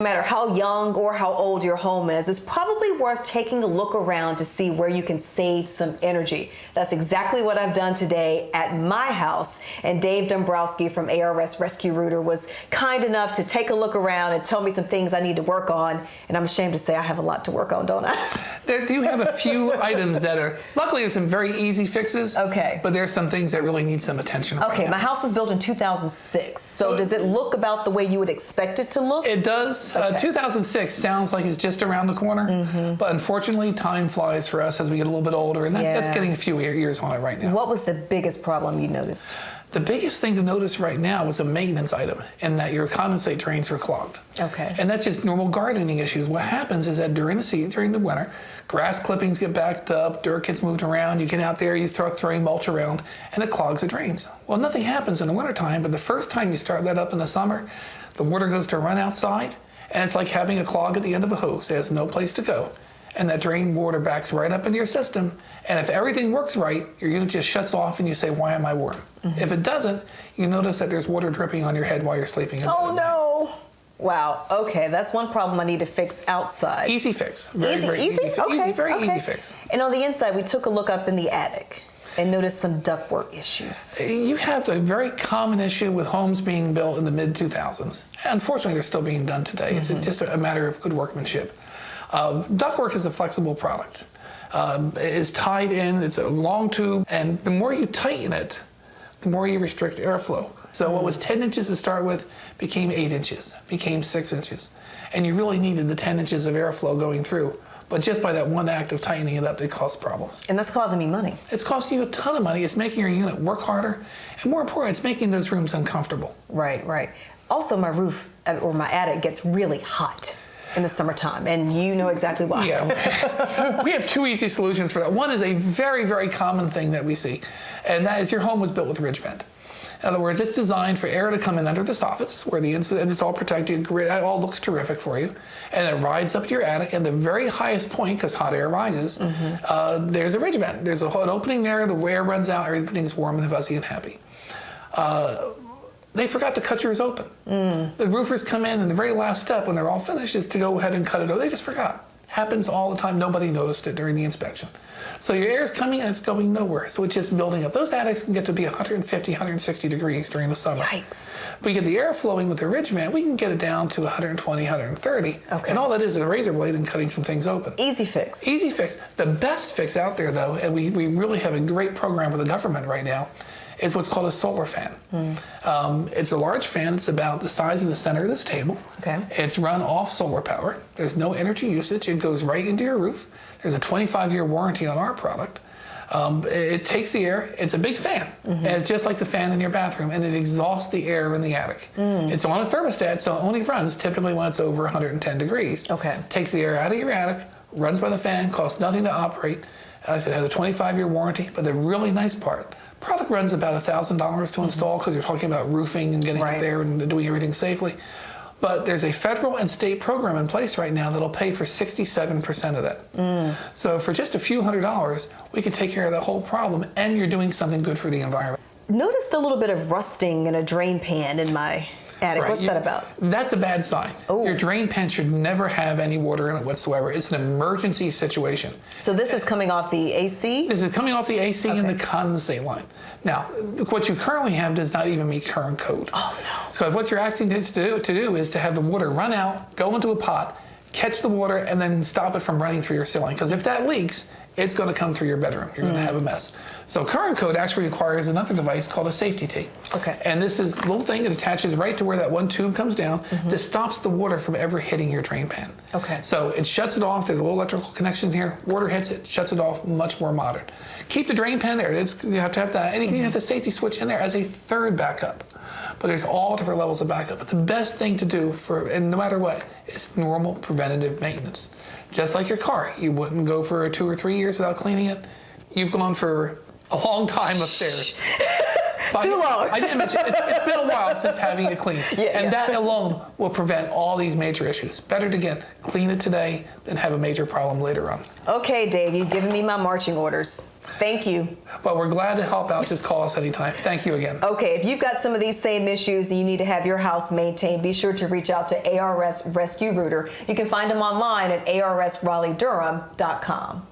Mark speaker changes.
Speaker 1: No matter how young or how old your home is, it's probably worth taking a look around to see where you can save some energy. That's exactly what I've done today at my house. And Dave Dombrowski from ARS Rescue Rooter was kind enough to take a look around and tell me some things I need to work on. And I'm ashamed to say I have a lot to work on, don't I?
Speaker 2: There do have a few items that are, luckily there's some very easy fixes.
Speaker 1: Okay.
Speaker 2: But there's some things that really need some attention.
Speaker 1: Okay, my house was built in 2006. So does it look about the way you would expect it to look?
Speaker 2: It does.
Speaker 1: Okay.
Speaker 2: 2006 sounds like it's just around the corner, but unfortunately time flies for us as we get a little bit older, and that's getting a few years on it right now.
Speaker 1: What was the biggest problem you noticed?
Speaker 2: The biggest thing to notice right now was a maintenance item, and that your condensate drains are clogged.
Speaker 1: Okay.
Speaker 2: And that's just normal gardening issues. What happens is that during the winter, grass clippings get backed up, dirt gets moved around, you get out there, you start throwing mulch around, and it clogs the drains. Well, nothing happens in the wintertime, but the first time you start that up in the summer, the water goes to run outside, and it's like having a clog at the end of a hose. It has no place to go. And that drain water backs right up into your system. And if everything works right, your unit just shuts off and you say, why am I warm? If it doesn't, you notice that there's water dripping on your head while you're sleeping.
Speaker 1: Oh no! Wow, okay, that's one problem I need to fix outside.
Speaker 2: Easy fix. Very
Speaker 1: Easy?
Speaker 2: easy
Speaker 1: Okay.
Speaker 2: fix.
Speaker 1: And on the inside, we took a look up in the attic and noticed some ductwork issues.
Speaker 2: You have the very common issue with homes being built in the mid-2000s. Unfortunately, they're still being done today. It's just a matter of good workmanship. Ductwork is a flexible product. It's tied in, it's a long tube, and the more you tighten it, the more you restrict airflow. So what was 10 inches to start with became 8 inches, became 6 inches. And you really needed the 10 inches of airflow going through. But just by that one act of tightening it up, it caused problems.
Speaker 1: And that's causing me money.
Speaker 2: It's costing you a ton of money. It's making your unit work harder. And more important, it's making those rooms uncomfortable.
Speaker 1: Right, right. Also, my roof or my attic gets really hot in the summertime, and you know exactly why.
Speaker 2: Yeah, we have two easy solutions for that. One is a very, very common thing that we see, and that is your home was built with ridge vent. In other words, it's designed for air to come in under the soffits, where the inside, and it's all protected. It all looks terrific for you, and it rides up to your attic. And the very highest point, because hot air rises, there's a ridge vent. There's an opening there. The air runs out. Everything's warm and fuzzy and happy. They forgot to cut yours open. The roofers come in, and the very last step when they're all finished is to go ahead and cut it open. They just forgot. Happens all the time. Nobody noticed it during the inspection. So your air is coming and it's going nowhere. So it's just building up. Those attics can get to be 150, 160 degrees during the summer.
Speaker 1: Yikes.
Speaker 2: If we get the air flowing with the ridge vent, we can get it down to 120, 130.
Speaker 1: Okay.
Speaker 2: And all that is a razor blade and cutting some things open.
Speaker 1: Easy fix.
Speaker 2: Easy fix. The best fix out there, though, and we really have a great program with the government right now, is what's called a solar fan. It's a large fan. It's about the size of the center of this table.
Speaker 1: Okay.
Speaker 2: It's run off solar power. There's no energy usage. It goes right into your roof. There's a 25-year warranty on our product. It takes the air. It's a big fan. And it's just like the fan in your bathroom, and it exhausts the air in the attic. It's on a thermostat, so it only runs typically when it's over 110 degrees.
Speaker 1: Okay.
Speaker 2: Takes the air out of your attic, runs by the fan, costs nothing to operate. As I said, it has a 25-year warranty, but the really nice part, product runs about $1,000 to install because you're talking about roofing and getting up there and doing everything safely. But there's a federal and state program in place right now that'll pay for 67% of that. So for just a few $100s, we can take care of that whole problem, and you're doing something good for the environment.
Speaker 1: Noticed a little bit of rusting in a drain pan in my attic. What's that about?
Speaker 2: That's a bad sign.
Speaker 1: Oh.
Speaker 2: Your drain pan should never have any water in it whatsoever. It's an emergency situation.
Speaker 1: So this is coming off the AC?
Speaker 2: This is coming off the AC and the condensate line. Now, what you currently have does not even meet current code.
Speaker 1: Oh no.
Speaker 2: So what you're asking to do is to have the water run out, go into a pot, catch the water, and then stop it from running through your ceiling. Because if that leaks, it's going to come through your bedroom. You're going to have a mess. So current code actually requires another device called a safety T.
Speaker 1: Okay.
Speaker 2: And this is a little thing that attaches right to where that one tube comes down that stops the water from ever hitting your drain pan.
Speaker 1: Okay.
Speaker 2: So it shuts it off. There's a little electrical connection here. Water hits it, shuts it off. Much more modern. Keep the drain pan there. You have to have that. And you have the safety switch in there as a third backup. But there's all different levels of backup. But the best thing to do and no matter what, is normal preventative maintenance. Just like your car, you wouldn't go for 2 or 3 years without cleaning it. You've gone for a long time upstairs.
Speaker 1: Too long.
Speaker 2: I didn't mention, it's been a while since having it cleaned. That alone will prevent all these major issues. Better to clean it today than have a major problem later on.
Speaker 1: Okay, Dave, you've given me my marching orders. Thank you.
Speaker 2: Well, we're glad to help out. Just call us anytime. Thank you again.
Speaker 1: Okay, if you've got some of these same issues and you need to have your house maintained, be sure to reach out to ARS Rescue Rooter. You can find them online at arsraleighdurham.com.